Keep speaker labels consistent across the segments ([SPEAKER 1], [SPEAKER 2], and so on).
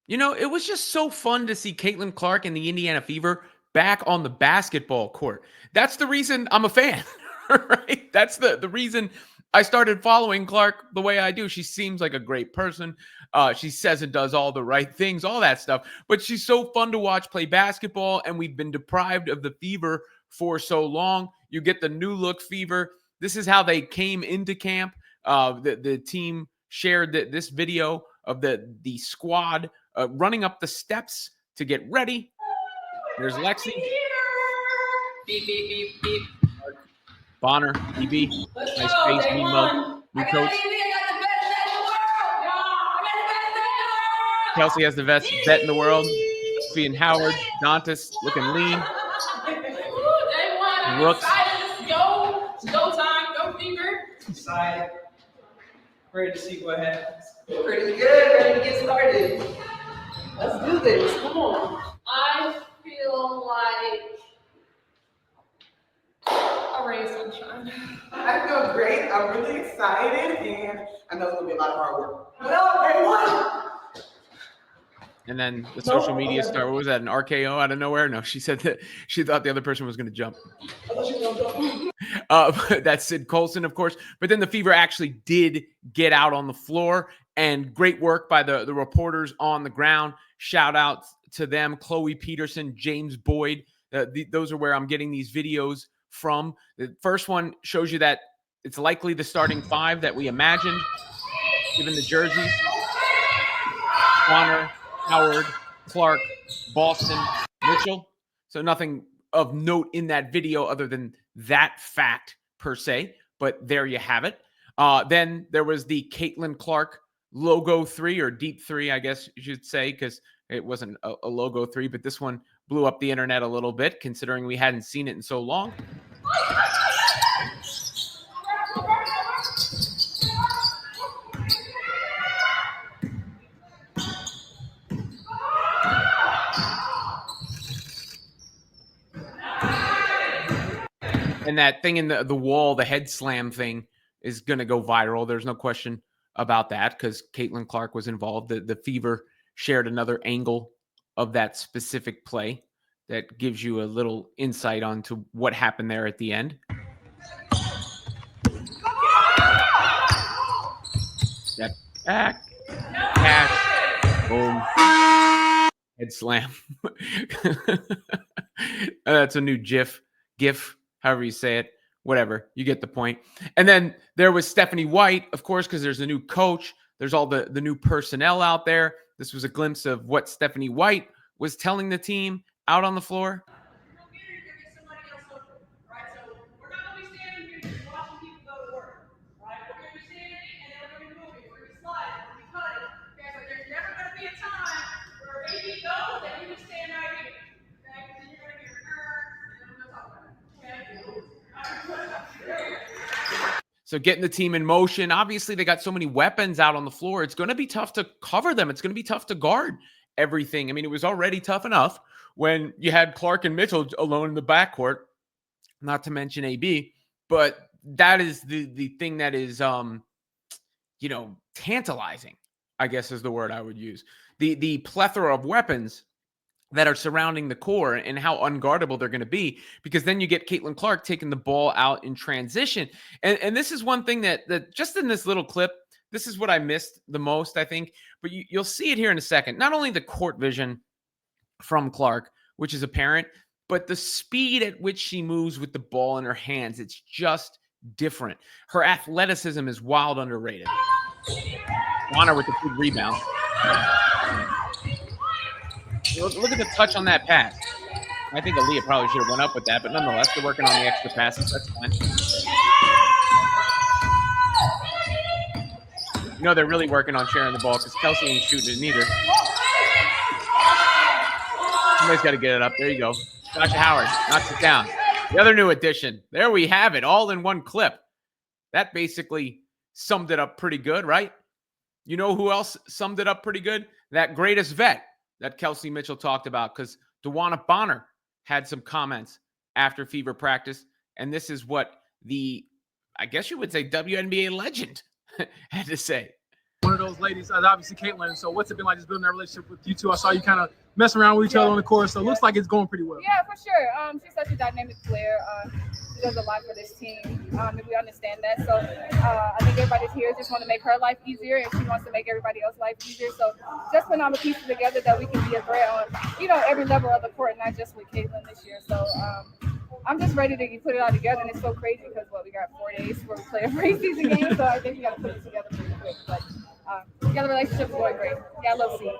[SPEAKER 1] It was just so fun to see Caitlin Clark and the Indiana Fever back on the basketball court. That's the reason I'm a fan, right? That's the reason I started following Clark the way I do. She seems like a great person. She says and does all the right things, all that stuff. But she's so fun to watch play basketball, and we've been deprived of the Fever for so long. You get the new look Fever. This is how they came into camp. The team shared this video of the squad running up the steps to get ready. There's Lexi.
[SPEAKER 2] Beep, beep, beep, beep.
[SPEAKER 1] Bonner, EB. Nice face, mean mug. New coach. Kelsey has the best vet in the world. Sophie and Howard. Dantas looking lean. Rooks.
[SPEAKER 2] Go time. Go Fever.
[SPEAKER 3] Side. Ready to see what happens.
[SPEAKER 4] Pretty good. Ready to get started. Let's do this. Come on.
[SPEAKER 2] I feel like a ray of sunshine.
[SPEAKER 4] I feel great. I'm really excited, and I know it's gonna be a lot of hard work. Well, everyone.
[SPEAKER 1] And then the social media star, what was that, an RKO out of nowhere? No, she said that she thought the other person was going to jump.
[SPEAKER 4] I thought you were gonna jump.
[SPEAKER 1] That's Sid Colson, of course. But then the Fever actually did get out on the floor, and great work by the reporters on the ground. Shout out to them, Chloe Peterson, James Boyd. Those are where I'm getting these videos from. The first one shows you that it's likely the starting five that we imagined, given the jerseys. Bonner, Howard, Clark, Boston, Mitchell. So nothing of note in that video other than that fact per se, but there you have it. Then there was the Caitlin Clark logo 3 or deep 3, I guess you should say, because it wasn't a logo 3, but this one blew up the internet a little bit considering we hadn't seen it in so long. And that thing in the wall, the head slam thing, is going to go viral. There's no question about that because Caitlin Clark was involved. The Fever shared another angle of that specific play that gives you a little insight onto what happened there at the end. Step back. Cash. Boom. Head slam. That's a new GIF. However you say it, whatever, you get the point. And then there was Stephanie White, of course, because there's a new coach. There's all the new personnel out there. This was a glimpse of what Stephanie White was telling the team out on the floor. So getting the team in motion. Obviously, they got so many weapons out on the floor. It's going to be tough to cover them. It's going to be tough to guard everything. I mean, it was already tough enough when you had Clark and Mitchell alone in the backcourt, not to mention AB. But that is the thing that is, tantalizing, I guess is the word I would use. The plethora of weapons that are surrounding the core and how unguardable they're going to be, because then you get Caitlin Clark taking the ball out in transition. And this is one thing that just in this little clip, this is what I missed the most, I think, but you'll see it here in a second. Not only the court vision from Clark, which is apparent, but the speed at which she moves with the ball in her hands. It's just different. Her athleticism is wild underrated. Bonner with the big rebound. Look at the touch on that pass. I think Aaliyah probably should have went up with that, but nonetheless, they're working on the extra passes. That's fine. They're really working on sharing the ball because Kelsey ain't shooting it neither. Somebody's got to get it up. There you go. Sasha Howard knocks it down. The other new addition. There we have it, all in one clip. That basically summed it up pretty good, right? You know who else summed it up pretty good? That greatest vet that Kelsey Mitchell talked about, because DeWanna Bonner had some comments after Fever practice, and this is what I guess you would say WNBA legend had to say.
[SPEAKER 5] one of those ladies, obviously Caitlin. So what's it been like just building that relationship with you two? I saw you kind of messing around with each other on the course, so it looks like it's going pretty well.
[SPEAKER 6] Yeah, for sure. She's such a dynamic player. She does a lot for this team, and we understand that. So I think everybody's here just want to make her life easier, and she wants to make everybody else's life easier. So just putting all the pieces together that we can be a threat on, every level of the court, not just with Caitlin this year. So I'm just ready to put it all together, and it's so crazy because we got 4 days before we play a preseason game, so I think we got to put it together pretty quick. But the relationship's going great. Yeah, I love seeing.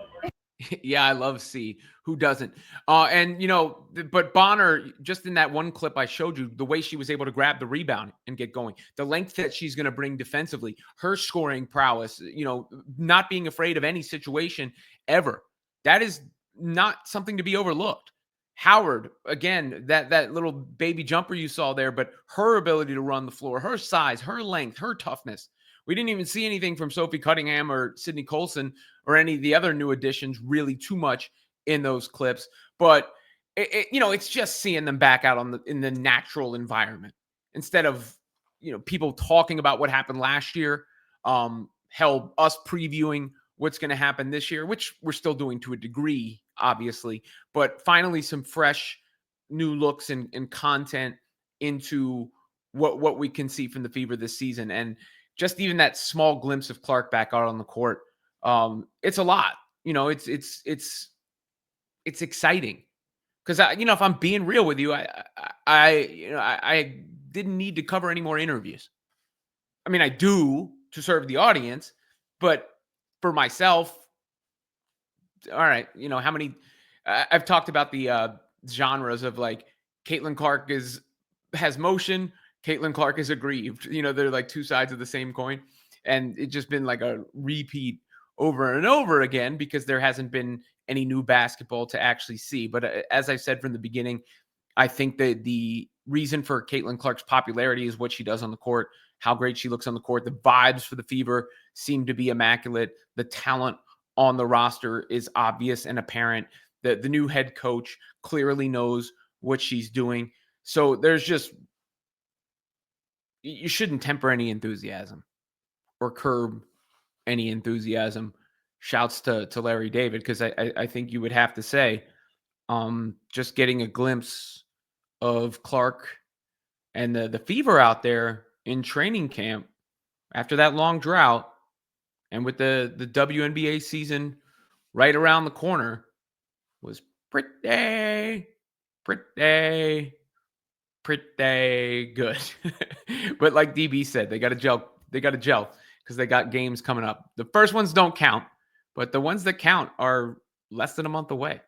[SPEAKER 1] Yeah, I love C. Who doesn't? But Bonner, just in that one clip I showed you, the way she was able to grab the rebound and get going, the length that she's going to bring defensively, her scoring prowess, not being afraid of any situation ever. That is not something to be overlooked. Howard, again, that little baby jumper you saw there, but her ability to run the floor, her size, her length, her toughness. We didn't even see anything from Sophie Cunningham or Sydney Colson or any of the other new additions really too much in those clips. But, it's just seeing them back out in the natural environment instead of, people talking about what happened last year, us previewing what's going to happen this year, which we're still doing to a degree, obviously. But finally, some fresh new looks and content into what we can see from the Fever this season. And just even that small glimpse of Clark back out on the court, it's a lot. It's exciting because if I'm being real with you, I didn't need to cover any more interviews. I mean, I do to serve the audience, but for myself, all right, how many? I've talked about the genres of like Caitlin Clark has motion. Caitlin Clark is aggrieved. They're like two sides of the same coin. And it's just been like a repeat over and over again because there hasn't been any new basketball to actually see. But as I said from the beginning, I think that the reason for Caitlin Clark's popularity is what she does on the court, how great she looks on the court. The vibes for the Fever seem to be immaculate. The talent on the roster is obvious and apparent. The new head coach clearly knows what she's doing. So you shouldn't temper any enthusiasm or curb any enthusiasm. Shouts to Larry David, because I think you would have to say, just getting a glimpse of Clark and the Fever out there in training camp after that long drought, and with the WNBA season right around the corner, was pretty good. But like DB said, they got to gel. They got to gel because they got games coming up. The first ones don't count, but the ones that count are less than a month away.